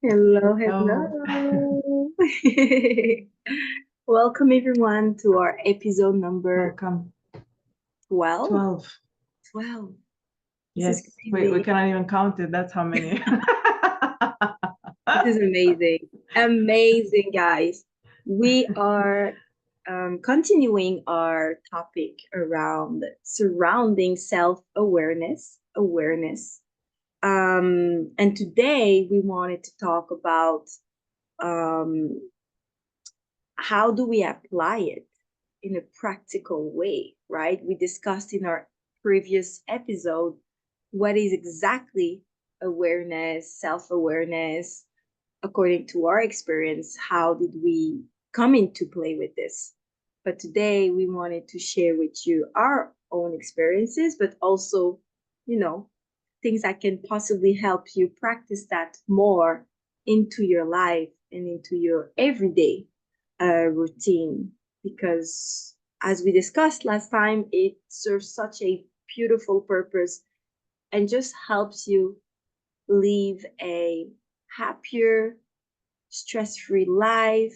Hello, Oh, hello. Welcome everyone to our episode number welcome. 12. 12. 12. This is Yes, we crazy. cannot even count it. That's how many. This is amazing. Amazing, guys. We are continuing our topic around surrounding self-awareness, awareness. And today we wanted to talk about um, how do we apply it in a practical way, right? We discussed in our previous episode what is exactly awareness, self awareness, according to our experience. How did we come into play with this? But today we wanted to share with you our own experiences, but also, you know, things that can possibly help you practice that more into your life and into your everyday routine. Because, as we discussed last time, it serves such a beautiful purpose and just helps you live a happier, stress free life.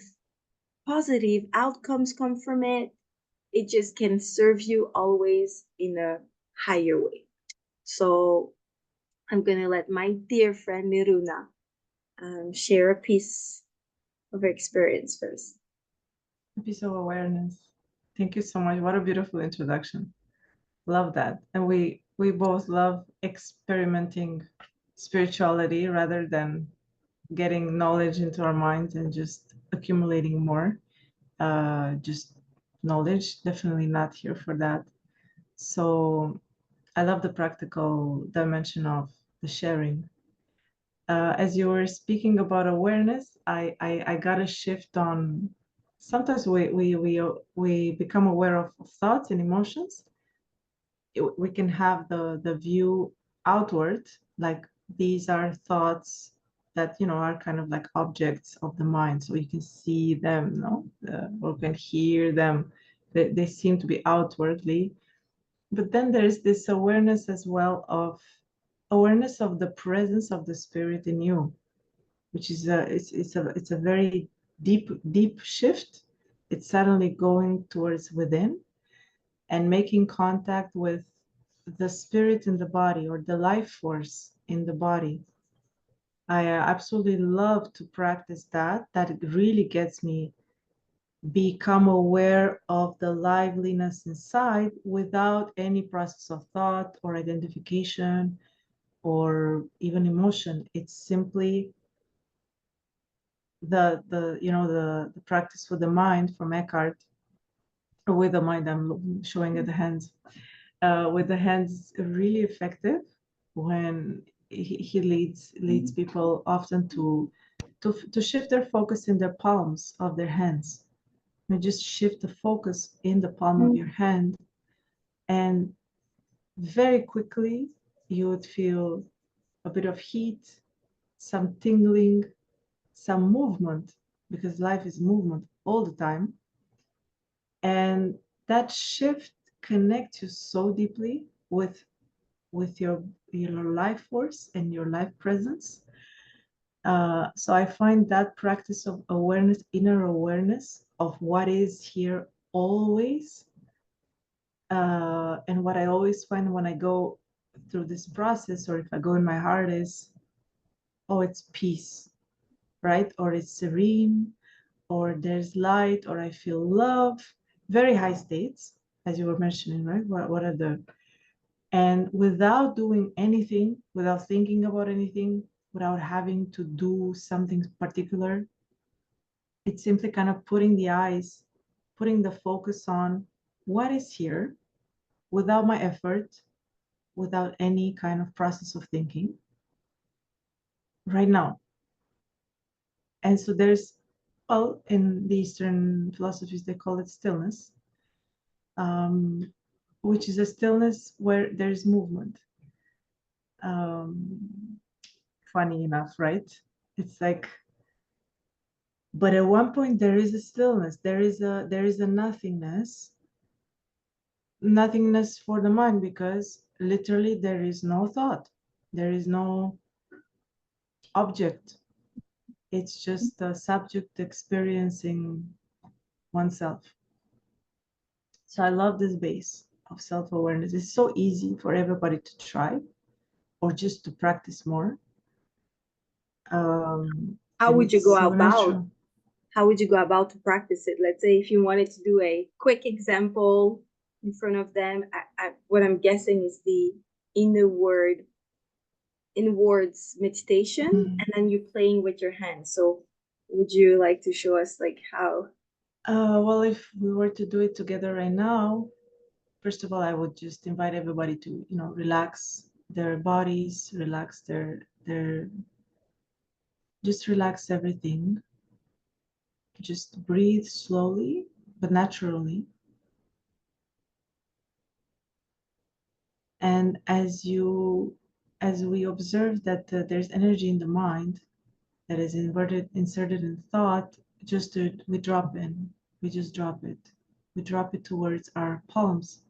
Positive outcomes come from it. It just can serve you always in a higher way. So, I'm going to let my dear friend Miruna share a piece of her experience first. Piece of awareness. Thank you so much. What a beautiful introduction. Love that. And we both love experimenting spirituality rather than getting knowledge into our minds and just accumulating more. Just knowledge. Definitely not here for that. So I love the practical dimension of the sharing. As you were speaking about awareness, I got a shift on sometimes we become aware of thoughts and emotions. We can have the view outward, like these are thoughts that are kind of like objects of the mind, so you can see them, no, or can hear them. They seem to be outwardly, but then there's this awareness as well of awareness of the presence of the spirit in you, which is it's a very deep shift. It's suddenly going towards within and making contact with the spirit in the body or the life force in the body. I absolutely love to practice that. That it really gets me become aware of the liveliness inside without any process of thought or identification or even emotion. It's simply the practice for the mind from Eckhart. With the mind, I'm showing at the hands. With the hands, really effective when he leads people often to shift their focus in their palms of their hands. You just shift the focus in the palm of your hand, and very quickly you would feel a bit of heat, some tingling, some movement, because life is movement all the time. And that shift connects you so deeply with your life force and your life presence. So I find that practice of awareness, inner awareness of what is here always, and what I always find when I go through this process, or if I go in my heart, is, oh, it's peace, right? Or it's serene, or there's light, or I feel love. Very high states, as you were mentioning, right? What are the, and without doing anything, without thinking about anything, without having to do something particular, it's simply kind of putting the focus on what is here without my effort, without any kind of process of thinking right now. And so there's, well, in the Eastern philosophies, they call it stillness, um, which is a stillness where there's movement. Um, Funny enough, right? It's like, but at one point there is a stillness, there is a nothingness for the mind, because literally there is no thought, there is no object, It's just the subject experiencing oneself. So I love this base of self-awareness. It's so easy for everybody to try or just to practice more. How And would you it's go so about? natural. How would you go about to practice it? Let's say if you wanted to do a quick example in front of them, what I'm guessing is the inner word, inwards meditation, Mhm. and then you're playing with your hands. So would you like to show us like how? Well, if we were to do it together right now, first of all, I would just invite everybody to, relax their bodies, relax just relax everything. Just breathe slowly, but naturally. And as we observe that there's energy in the mind that is inserted in thought, we drop in. We just drop it. We drop it towards our palms.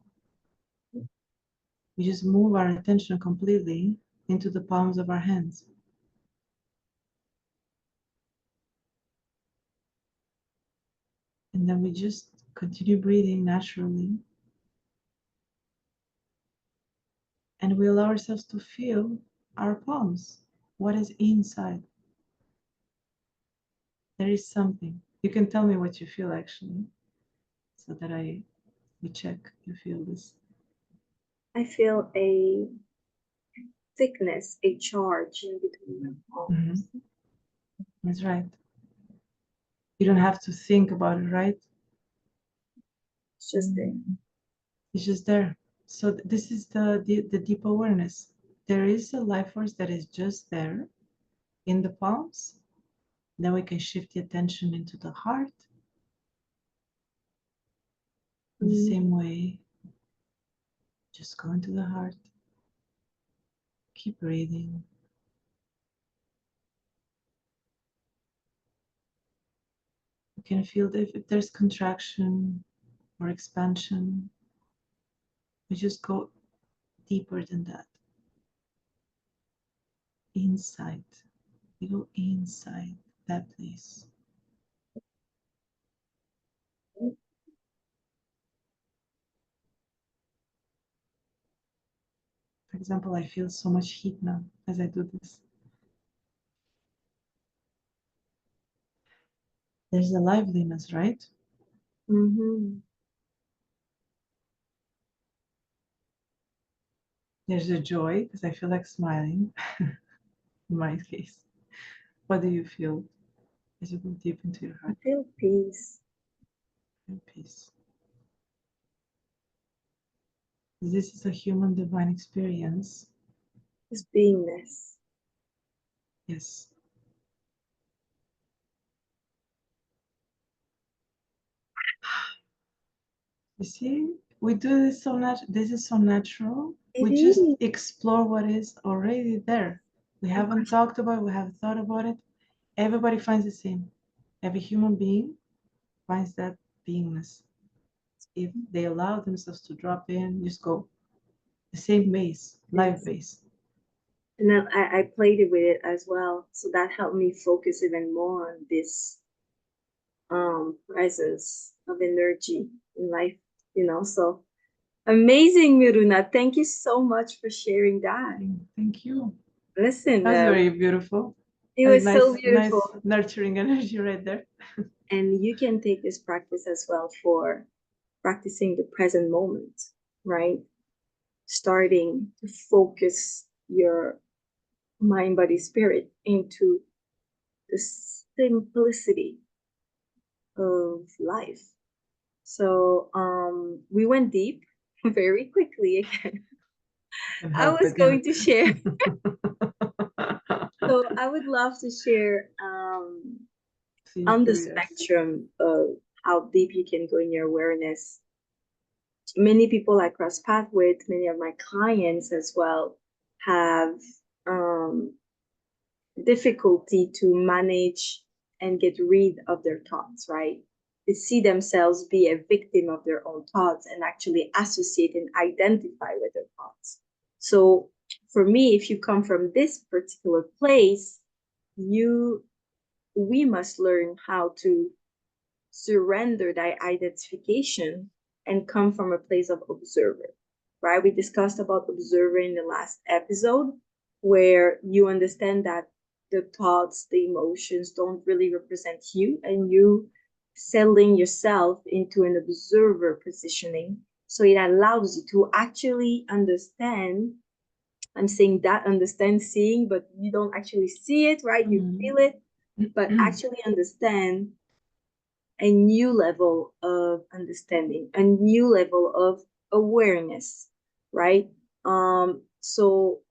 We just move our attention completely into the palms of our hands. And then we just continue breathing naturally. And we allow ourselves to feel our palms. What is inside? There is something. You can tell me what you feel actually, so that we check you feel this. I feel a thickness, a charge in between my palms. Mhm. That's right. You don't have to think about it, right? It's just there. It's just there. So this is the deep awareness. There is a life force that is just there in the palms. Then we can shift the attention into the heart. In the same way, just go into the heart. Keep breathing. You can feel that if there's contraction or expansion, we just go deeper than that. Inside. We go inside that place. For example, I feel so much heat now as I do this. There's a liveliness, right? Mm-hmm. There's a joy because I feel like smiling in my case. What do you feel as you go deep into your I heart? feel peace. And peace. This is a human divine experience. This beingness. Yes. You see, we do this so natural. This is so natural. It We just is. explore what is already there. We haven't talked about it. We haven't thought about it. Everybody finds the same. Every human being finds that beingness. If they allow themselves to drop in, just go. The same base, live Yes. base. And then I played it with it as well. So that helped me focus even more on this presence of energy in life, So amazing, Miruna. Thank you so much for sharing that. Thank you. Listen, That was very beautiful. it A was so nice, beautiful. nice nurturing energy right there. And you can take this practice as well for practicing the present moment, right? Starting to focus your mind, body, spirit into the simplicity of life. So we went deep very quickly again. Can I help was again. going to share. So I would love to share See, on the curious. spectrum of how deep you can go in your awareness. Many people I cross path with, many of my clients as well, have um, difficulty to manage and get rid of their thoughts, right? They see themselves be a victim of their own thoughts and actually associate and identify with their thoughts. So for me, if you come from this particular place, you we must learn how to surrender that identification and come from a place of observer, right? We discussed about observer in the last episode, where you understand that the thoughts, the emotions don't really represent you, and you settling yourself into an observer positioning. So it allows you to actually understand. I'm saying that understand seeing, but you don't actually see it, right? You feel it, but actually understand a new level of understanding, a new level of awareness, right? So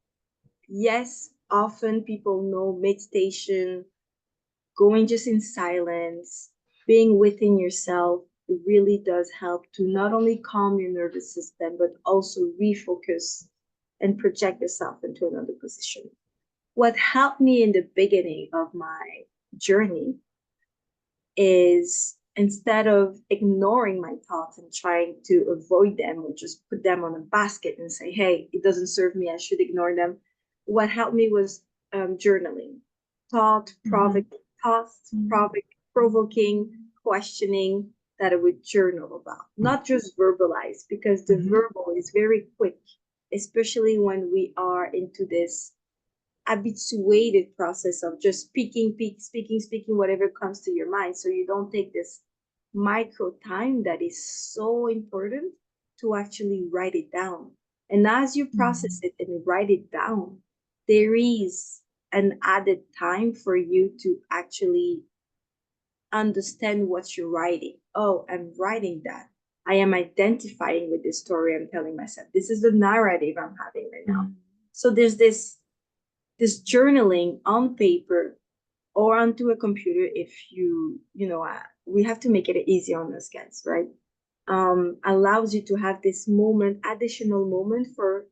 yes, often people know meditation, going just in silence, being within yourself really does help to not only calm your nervous system, but also refocus and project yourself into another position. What helped me in the beginning of my journey is, instead of ignoring my thoughts and trying to avoid them or just put them on a basket and say, hey, it doesn't serve me, I should ignore them. What helped me was journaling, thoughts, provoking, questioning, that I would journal about, not just verbalize, because the verbal is very quick, especially when we are into this habituated process of just speaking, whatever comes to your mind. So you don't take this micro time that is so important to actually write it down. And as you process it and write it down, there is an added time for you to actually understand what you're writing. Oh, I'm writing that. I am identifying with this story I'm telling myself. This is the narrative I'm having right now. So there's this journaling on paper or onto a computer. If we have to make it easy on us guys, right? Allows you to have this additional moment for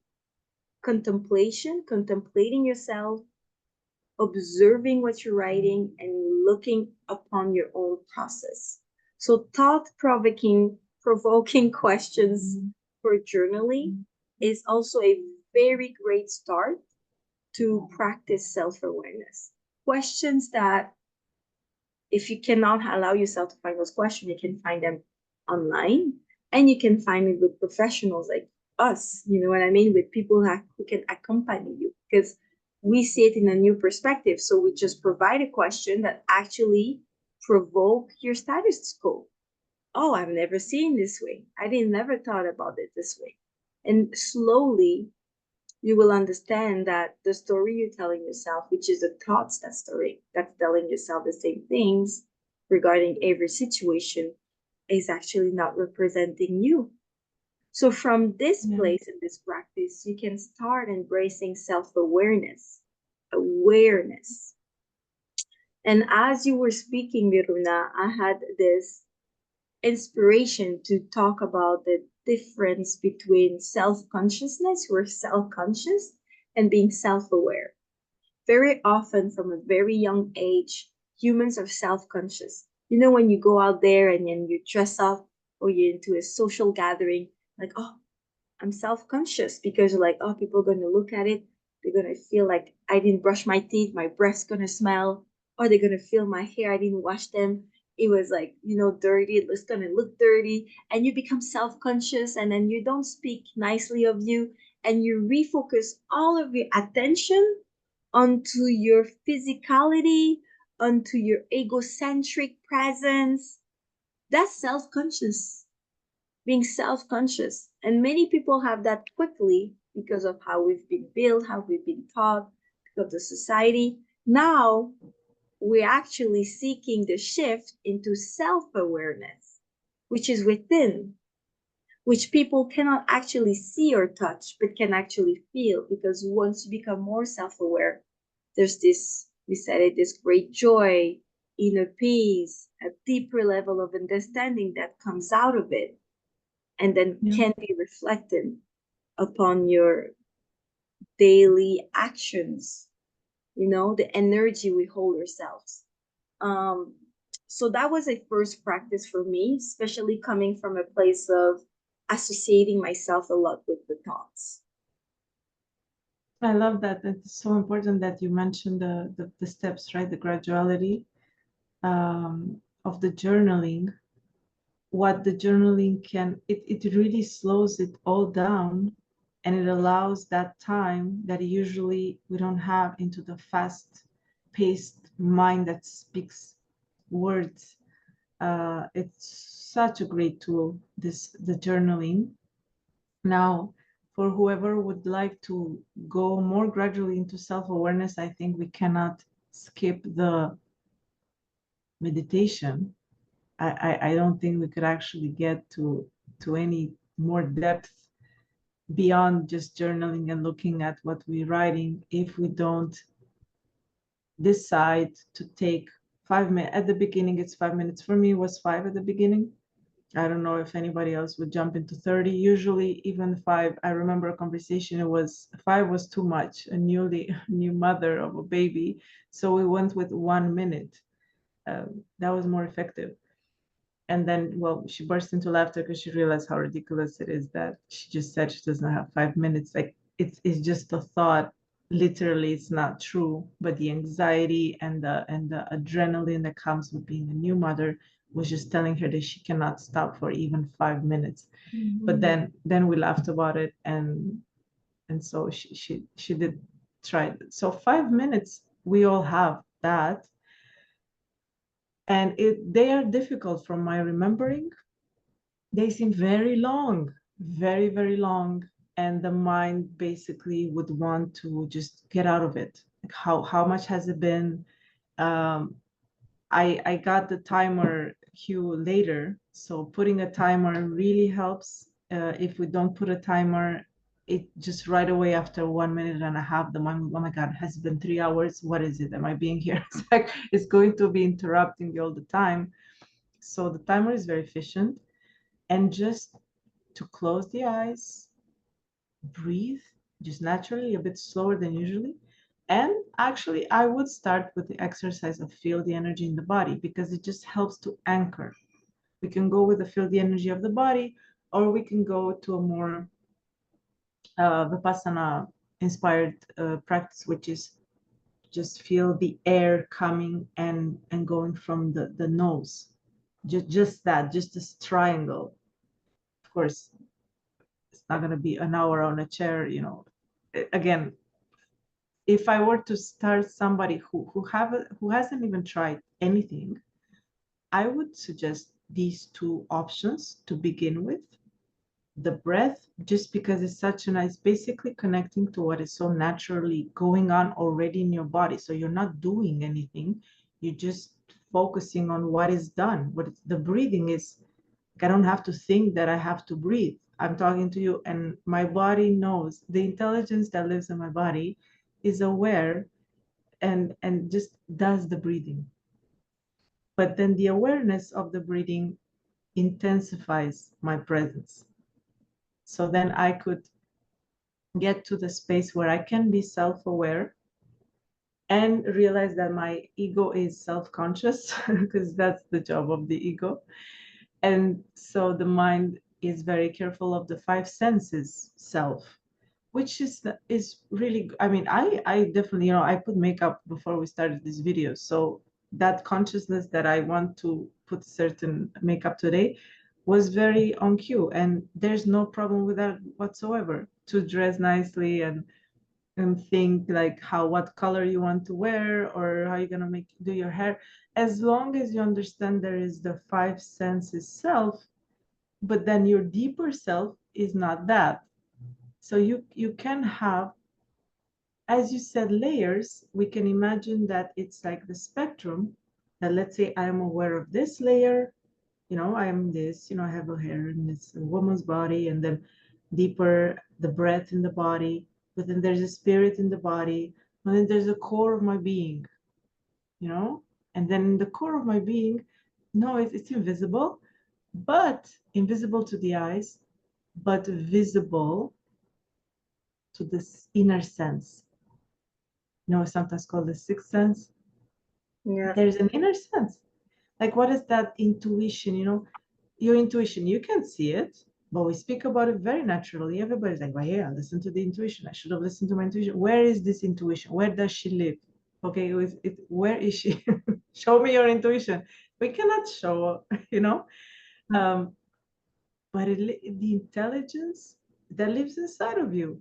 contemplating yourself, observing what you're writing, and looking upon your own process. So provoking questions for journaling is also a very great start to practice self-awareness. Questions that, if you cannot allow yourself to find those questions, you can find them online, and you can find it with professionals like us, you know what I mean? With people who can accompany you, because we see it in a new perspective. So we just provide a question that actually provoke your status quo. Oh, I've never seen this way. I didn't never thought about it this way. And slowly you will understand that the story you're telling yourself, which is the thoughts that's telling yourself the same things regarding every situation, is actually not representing you. So from this place and this practice, you can start embracing awareness. And as you were speaking, Miruna, I had this inspiration to talk about the difference between self-consciousness, we're self-conscious, and being self-aware. Very often, from a very young age, humans are self-conscious. You know, when you go out there and then you dress up or you're into a social gathering, like, oh, I'm self-conscious, because you're like, oh, people are going to look at it. They're going to feel like I didn't brush my teeth, my breath's going to smell, or they're going to feel my hair, I didn't wash them. It was like, dirty. It's going to look dirty. And you become self-conscious, and then you don't speak nicely of you, and you refocus all of your attention onto your physicality, onto your egocentric presence. That's self-conscious, being self-conscious. And many people have that quickly because of how we've been built, how we've been taught, because of the society. Now we're actually seeking the shift into self-awareness, which is within, which people cannot actually see or touch, but can actually feel. Because once you become more self-aware, there's this, we said it, this great joy, inner peace, a deeper level of understanding that comes out of it, and then can be reflected upon your daily actions, the energy we hold ourselves. Um, so that was a first practice for me, especially coming from a place of associating myself a lot with the thoughts. I love that. It's so important that you mentioned the steps, right? The graduality. of the journaling, what the journaling can, it really slows it all down, and it allows that time that usually we don't have into the fast paced mind that speaks words. It's such a great tool, the journaling. Now, for whoever would like to go more gradually into self-awareness, I think we cannot skip the meditation. I don't think we could actually get to any more depth beyond just journaling and looking at what we're writing if we don't decide to take 5 minutes. At the beginning, it's 5 minutes. For me, it was 5 at the beginning. I don't know if anybody else would jump into 30. Usually, even 5, I remember a conversation, it was 5 was too much, a new mother of a baby. So we went with 1 minute. That was more effective. And then, well, she burst into laughter because she realized how ridiculous it is that she just said she doesn't have 5 minutes. Like it's just a thought. Literally, it's not true. But the anxiety and the adrenaline that comes with being a new mother was just telling her that she cannot stop for even 5 minutes. But then we laughed about it, and so she did try it. So 5 minutes, we all have that, and they are difficult from my remembering. They seem very long, very, very long. And the mind basically would want to just get out of it. Like how much has it been? Um, I got the timer cue later. So putting a timer really helps. If we don't put a timer, it just right away after 1 minute and a half, the mind, oh my God, has it been 3 hours? What is it? Am I being here? It's like it's going to be interrupting you all the time. So the timer is very efficient. And just to close the eyes, breathe, just naturally, a bit slower than usually. And actually, I would start with the exercise of feel the energy in the body because it just helps to anchor. We can go with the feel the energy of the body, or we can go to a more Vipassana inspired practice, which is just feel the air coming and going from the nose. Just that, just this triangle. Of course, it's not going to be an hour on a chair, again, if I were to start somebody who hasn't even tried anything, I would suggest these two options to begin with. The breath, just because it's such a nice, basically connecting to what is so naturally going on already in your body. So you're not doing anything, you're just focusing on what is done. The breathing is, I don't have to think that I have to breathe. I'm talking to you, and my body knows. The intelligence that lives in my body is aware and just does the breathing. But then the awareness of the breathing intensifies my presence. So then I could get to the space where I can be self-aware and realize that my ego is self-conscious because that's the job of the ego. And so the mind is very careful of the five senses self, which is really, I mean, I definitely, I put makeup before we started this video. So that consciousness that I want to put certain makeup today was very on cue, and there's no problem with that whatsoever. To dress nicely and think like what color you want to wear or how you're gonna do your hair, as long as you understand there is the five senses self, but then your deeper self is not that. So you can have, as you said, layers. We can imagine that it's like the spectrum, that let's say I am aware of this layer, I am this, I have a hair and it's a woman's body, and then deeper, the breath in the body, but then there's a spirit in the body, and then there's a core of my being, and then in the core of my being, no, it's invisible, but invisible to the eyes, but visible to this inner sense, sometimes called the sixth sense. Yeah. There's an inner sense. Like, what is that intuition? Your intuition, you can see it, but we speak about it very naturally. Everybody's like, well, yeah, listen to the intuition. I should have listened to my intuition. Where is this intuition? Where does she live? Okay, where is she? Show me your intuition. We cannot show, you know, um, but the intelligence that lives inside of you.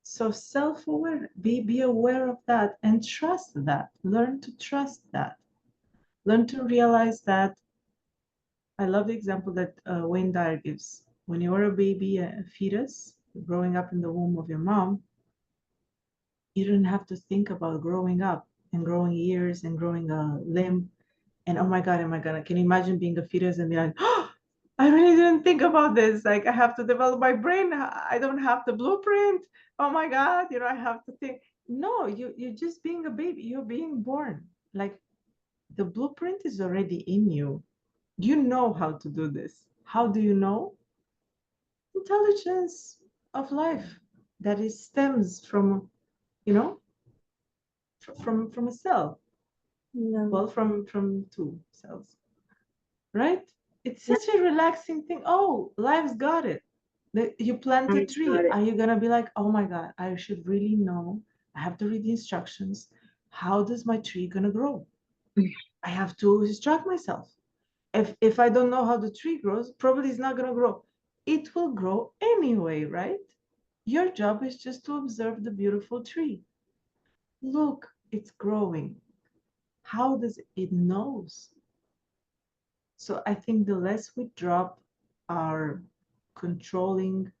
So self-aware, be aware of that and trust that. Learn to trust that. Learn to realize that. I love the example that Wayne Dyer gives. When you are a baby, a fetus, growing up in the womb of your mom, you don't have to think about growing up and growing ears and growing a limb. And oh my God, can you imagine being a fetus and be like, oh, I really didn't think about this. Like I have to develop my brain. I don't have the blueprint. Oh my God, I have to think. No, you're just being a baby. You're being born. Like the blueprint is already in you. You know how to do this. How do you know? Intelligence of life that is stems from, you know, from a cell. No. Well, from two cells, right? It's Yeah, such a relaxing thing. Oh, life's got it. You plant a I got tree. it. Are you gonna be like, oh my God, I should really know. I have to read the instructions. How does my tree gonna grow? I have to instruct myself. If I don't know how the tree grows, probably it's not gonna grow. It will grow anyway, right? Your job is just to observe the beautiful tree. Look, it's growing. How does it knows? So I think the less we drop our controlling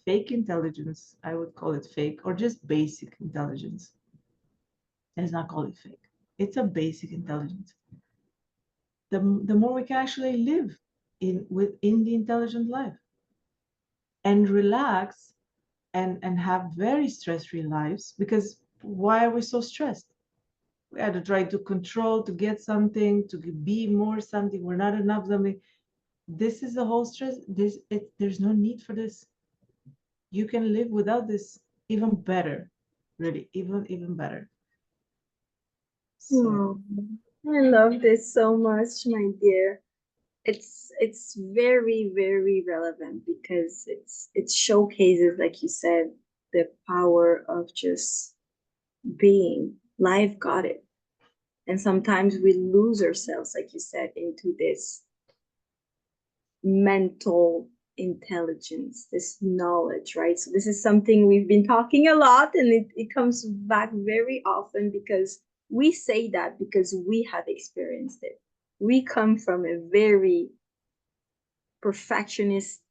fake intelligence, I would call it fake, or just basic intelligence. Let's not call it fake. It's a basic intelligence. The more we can actually live within the intelligent life and relax and have very stress-free lives. Because why are we so stressed? We had to try to control, to get something, to be more something. We're not enough something. This is the whole stress. There's no need for this. You can live without this even better, really, even better. So Oh, I love this so much, my dear. It's very, very relevant because it showcases, like you said, the power of just being. Life got it. And sometimes we lose ourselves, like you said, into this mental intelligence, this knowledge, right? So this is something we've been talking a lot, and it comes back very often because we say that because we have experienced it. We come from a very perfectionist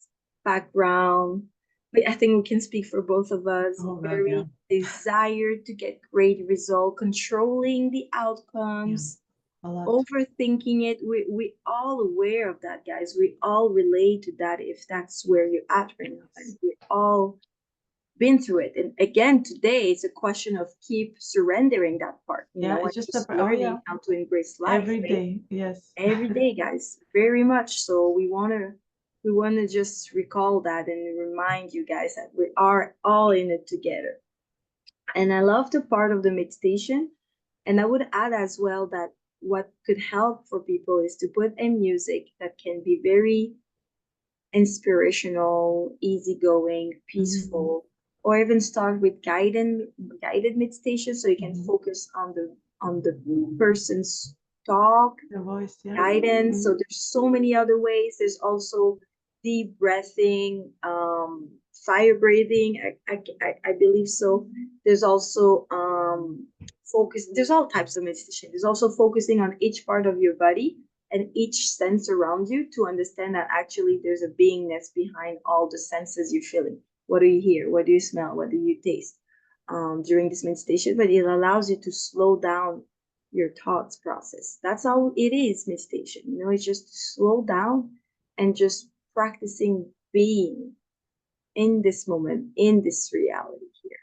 background. But I think we can speak for both of us. oh God, yeah, Very desired to get great result, controlling the yeah, outcomes, a lot. overthinking it. We all aware of that, guys. We all relate to that if that's where you're at right now. And Yes. we all been through it. And again, today it's a question of keep surrendering that part, Yeah, and it's just just oh yeah, learning how to embrace life, every right? day. Yes. Every day, guys, very much so. We wanna just recall that and remind you guys that we are all in it together. And I love the part of the meditation. And I would add as well that what could help for people is to put a music that can be very inspirational, easygoing, Mm-hmm. peaceful, or even start with guided meditation so you can Mm-hmm. focus on the person's talk The voice, yeah. guidance. So Mm-hmm. there's so many other ways. There's also deep breathing, fire breathing. I believe so. There's also focus. There's all types of meditation. There's also focusing on each part of your body and each sense around you to understand that actually there's a beingness behind all the senses you're feeling. What do you hear? What do you smell? What do you taste? During this meditation, but it allows you to slow down your thoughts process. That's all it is, meditation. It's just to slow down and just practicing being in this moment, in this reality here,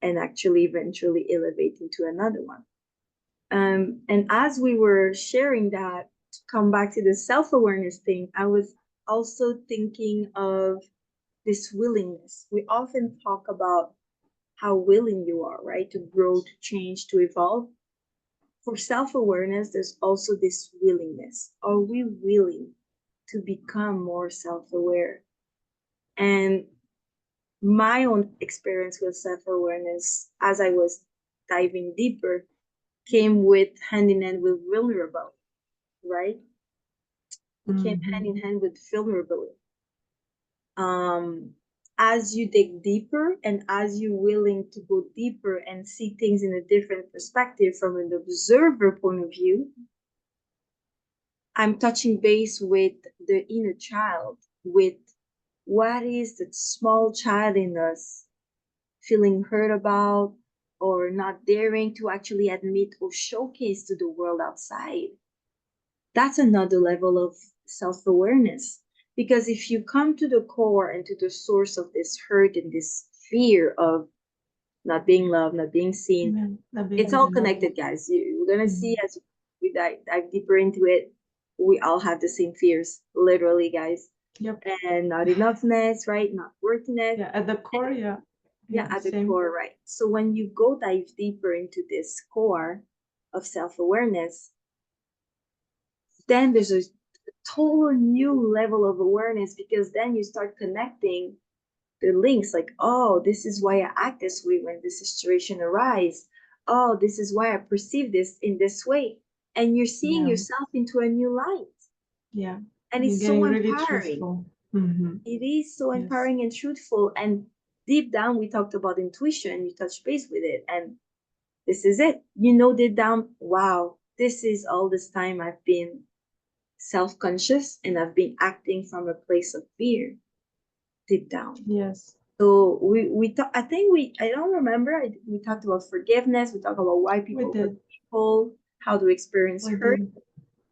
and actually eventually elevating to another one. And as we were sharing that, to come back to the self awareness thing, I was also thinking of this willingness. We often talk about how willing you are, right? To grow, to change, to evolve. For self awareness, there's also this willingness. Are we willing to become more self aware? And my own experience with self awareness, as I was diving deeper, came with hand in hand with vulnerable, right? It came hand in Mm-hmm. hand with vulnerability. As you dig deeper and as you're willing to go deeper and see things in a different perspective from an observer point of view, I'm touching base with the inner child, with what is that small child in us feeling hurt about or not daring to actually admit or showcase to the world outside. That's another level of self awareness. Because if you come to the core and to the source of this hurt and this fear of not being loved, not being seen, Yeah, not being it's good all enough. connected, guys. We're going to see Mm-hmm. as we dive deeper into it, we all have the same fears, literally, guys. Yep. And not enoughness, right? Not worthiness. Yeah, at the core, yeah. Yeah, Yeah, at the same. core, right? So when you go dive deeper into this core of self awareness, then there's a total new level of awareness because then you start connecting the links like, oh, this is why I act this way when this situation arises. Oh, this is why I perceive this in this way. And you're seeing Yeah, yourself into a new light. yeah. And You're it's so getting really empowering. truthful. Mm-hmm. It is so Yes. empowering and truthful. And deep down, we talked about intuition, you touched base with it. And this is it. You know deep down, wow, this is all this time I've been self-conscious and I've been acting from a place of fear deep down. Yes, So we talk, I think I don't remember, we talked about forgiveness, we talked about why we people hurt did. people, how to experience We hurt, did.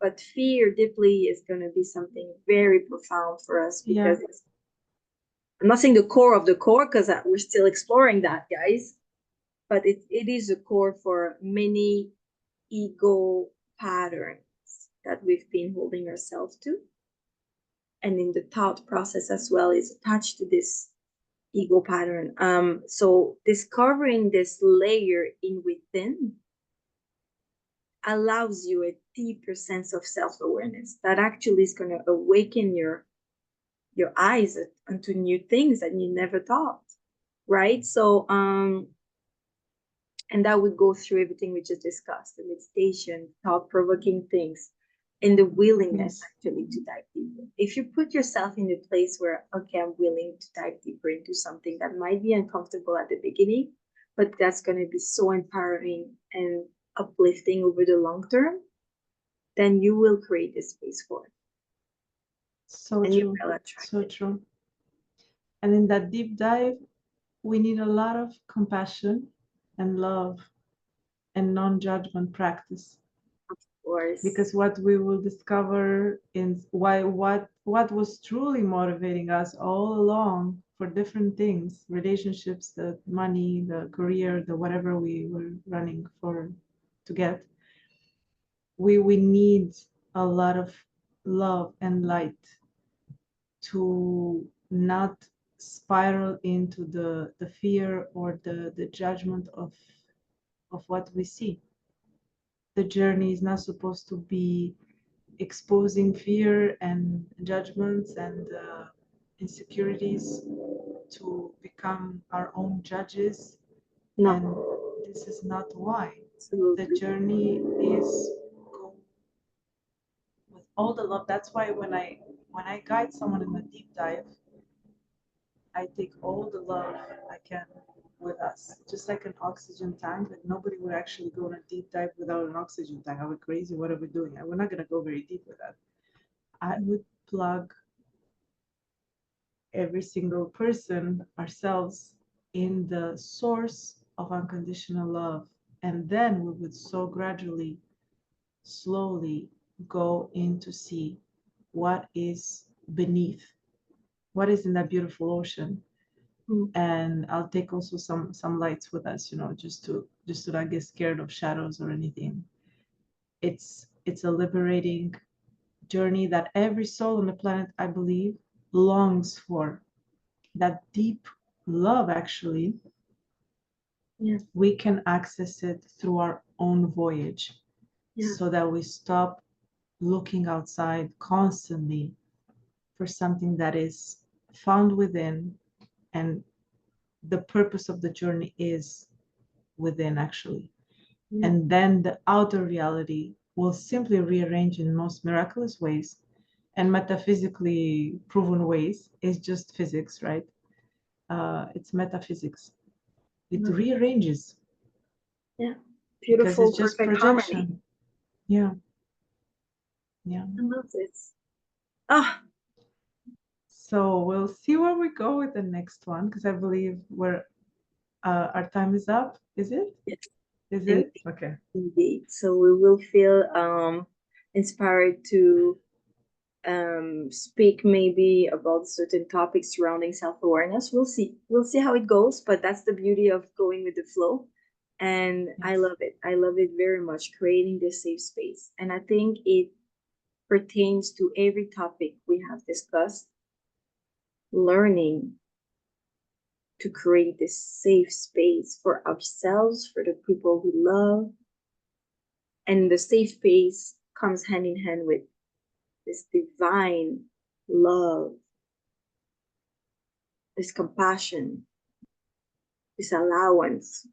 but fear deeply is going to be something very profound for us Yeah. because I'm not saying the core of the core because we're still exploring that, guys, but it is the core for many ego patterns that we've been holding ourselves to. And in the thought process as well is attached to this ego pattern. So discovering this layer in within allows you a deeper sense of self-awareness that actually is going to awaken your eyes onto new things that you never thought, right? So and that would go through everything we just discussed, the meditation, thought-provoking things, and the willingness Yes. actually to dive deeper. If you put yourself in a place where, okay, I'm willing to dive deeper into something that might be uncomfortable at the beginning, but that's going to be so empowering and uplifting over the long term, then you will create a space for it So and you true. will attract So it. true. And in that deep dive, we need a lot of compassion and love and non-judgment practice, Of course. because what we will discover is why what was truly motivating us all along for different things, relationships, the money, the career, the whatever we were running for to get, we need a lot of love and light to not spiral into the fear or the judgment of what we see. The journey is not supposed to be exposing fear and judgments and insecurities to become our own judges. And No, this is not why. The absolutely. journey is go with all the love. That's why when I guide someone in a deep dive, I take all the love I can with us, just like an oxygen tank. Like nobody would actually go on a deep dive without an oxygen tank. Are we crazy? What are we doing? And we're not gonna go very deep with that. I would plug every single person, ourselves, in the source of unconditional love. And then we would so gradually, slowly go in to see what is beneath, what is in that beautiful ocean. Mm. And I'll take also some lights with us, just to not get scared of shadows or anything. It's a liberating journey that every soul on the planet, I believe, longs for. That deep love, actually, Yeah, we can access it through our own voyage, yeah, so that we stop looking outside constantly for something that is found within. And the purpose of the journey is within, actually. Yeah. And then the outer reality will simply rearrange in most miraculous ways and metaphysically proven ways. It's just physics, right? It's metaphysics. It Mhm. rearranges Yeah. because Beautiful, it's just perfect harmony. projection. Yeah, yeah. I love this. Ah, So we'll see where we go with the next one because I believe our time is up. Is it? yes, Is it? indeed, Okay. indeed. So we will feel inspired to speak maybe about certain topics surrounding self-awareness. We'll see. We'll see how it goes, but that's the beauty of going with the flow. And I Yes. love it. I love it very much, creating this safe space. And I think it pertains to every topic we have discussed, learning to create this safe space for ourselves, for the people we love. And the safe space comes hand in hand with this divine love, this compassion, this allowance,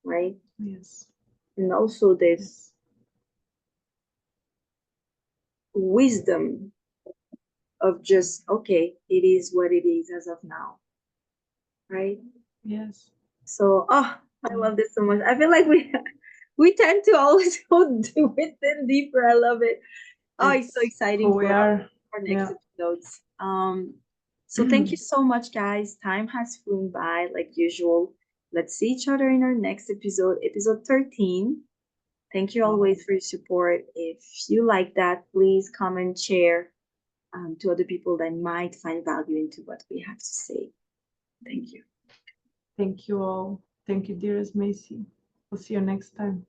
right? Yes. And also this Yes. wisdom of just, okay, it is what it is as of now, right? Yes. So, oh, I love Yes. this so much. I feel like we we tend to always go deeper. I love it. Oh, it's so It's exciting who we for are. our next Yeah. episodes. So thank you so much, guys. Time has flown by like usual. Let's see each other in our next episode, episode 13. Thank you Wow. always for your support. If you like that, please comment, share to other people that might find value into what we have to say. Thank you. Thank you all. Thank you, dearest Macy. We'll see you next time.